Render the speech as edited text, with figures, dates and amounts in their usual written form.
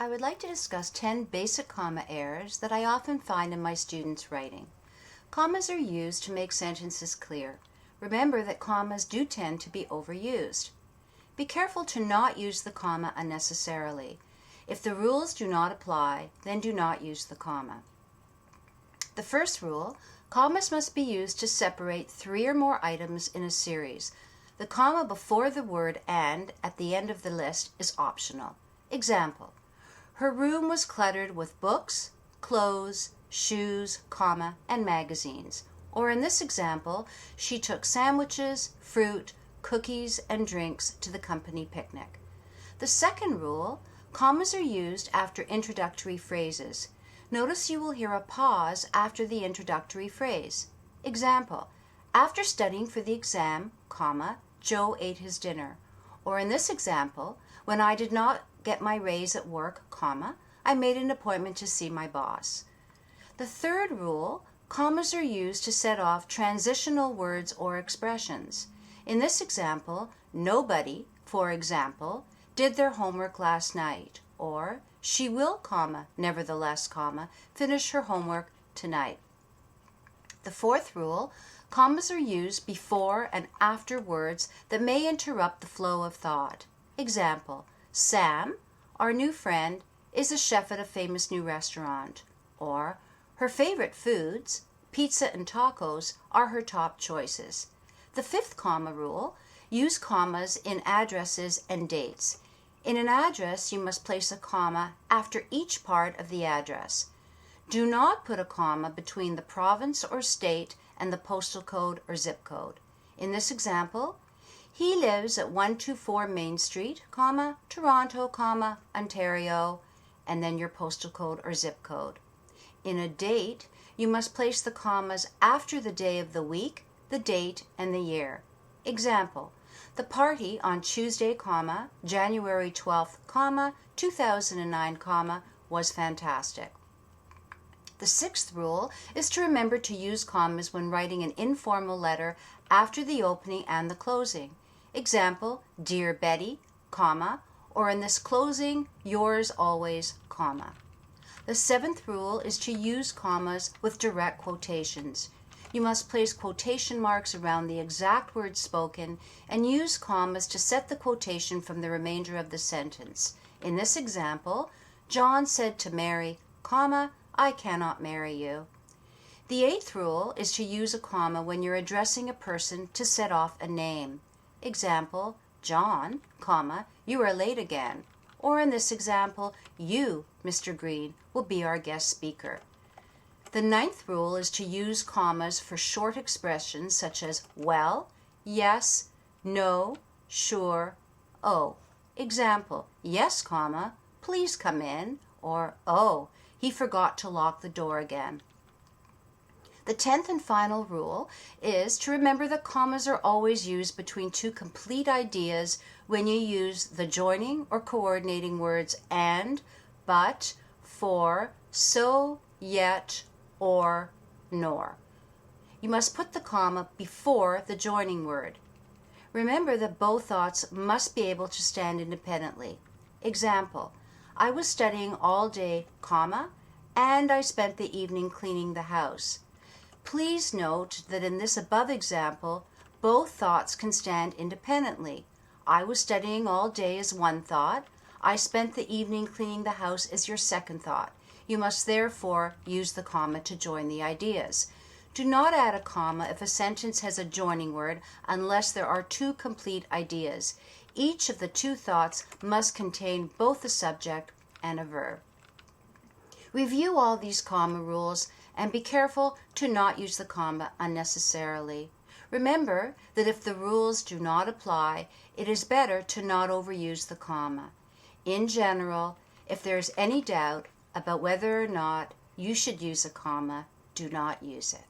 I would like to discuss 10 basic comma errors that I often find in my students' writing. Commas are used to make sentences clear. Remember that commas do tend to be overused. Be careful to not use the comma unnecessarily. If the rules do not apply, then do not use the comma. The first rule, commas must be used to separate 3 or more items in a series. The comma before the word "and" at the end of the list is optional. Example, her room was cluttered with books, clothes, shoes, comma, and magazines. Or in this example, she took sandwiches, fruit, cookies, and drinks to the company picnic. The second rule, commas are used after introductory phrases. Notice you will hear a pause after the introductory phrase. Example, after studying for the exam, comma, Joe ate his dinner. Or in this example, when I did not get my raise at work, comma, I made an appointment to see my boss. The third rule, commas are used to set off transitional words or expressions. In this example, nobody, for example, did their homework last night, or she will, comma, nevertheless, comma, finish her homework tonight. The fourth rule, commas are used before and after words that may interrupt the flow of thought. Example, Sam, our new friend, is a chef at a famous new restaurant. Or, her favorite foods, pizza and tacos, are her top choices. The fifth comma rule, use commas in addresses and dates. In an address, you must place a comma after each part of the address. Do not put a comma between the province or state and the postal code or zip code. In this example, he lives at 124 Main Street, comma, Toronto, comma, Ontario, and then your postal code or zip code. In a date, you must place the commas after the day of the week, the date, and the year. Example, the party on Tuesday, comma, January 12th, comma, 2009, comma, was fantastic. The sixth rule is to remember to use commas when writing an informal letter after the opening and the closing. Example, Dear Betty, comma, or in this closing, yours always, comma. The seventh rule is to use commas with direct quotations. You must place quotation marks around the exact words spoken and use commas to set the quotation from the remainder of the sentence. In this example, John said to Mary, comma, I cannot marry you. The eighth rule is to use a comma when you're addressing a person to set off a name. Example, John, comma, you are late again. Or in this example, you, Mr. Green, will be our guest speaker. The ninth rule is to use commas for short expressions such as well, yes, no, sure, oh. Example, yes, comma, please come in, or oh, he forgot to lock the door again. The 10th and final rule is to remember that commas are always used between two complete ideas when you use the joining or coordinating words and, but, for, so, yet, or, nor. You must put the comma before the joining word. Remember that both thoughts must be able to stand independently. Example, I was studying all day, comma, and I spent the evening cleaning the house. Please note that in this above example, both thoughts can stand independently. I was studying all day is one thought. I spent the evening cleaning the house is your second thought. You must therefore use the comma to join the ideas. Do not add a comma if a sentence has a joining word unless there are two complete ideas. Each of the two thoughts must contain both a subject and a verb. Review all these comma rules and be careful to not use the comma unnecessarily. Remember that if the rules do not apply, it is better to not overuse the comma. In general, if there is any doubt about whether or not you should use a comma, do not use it.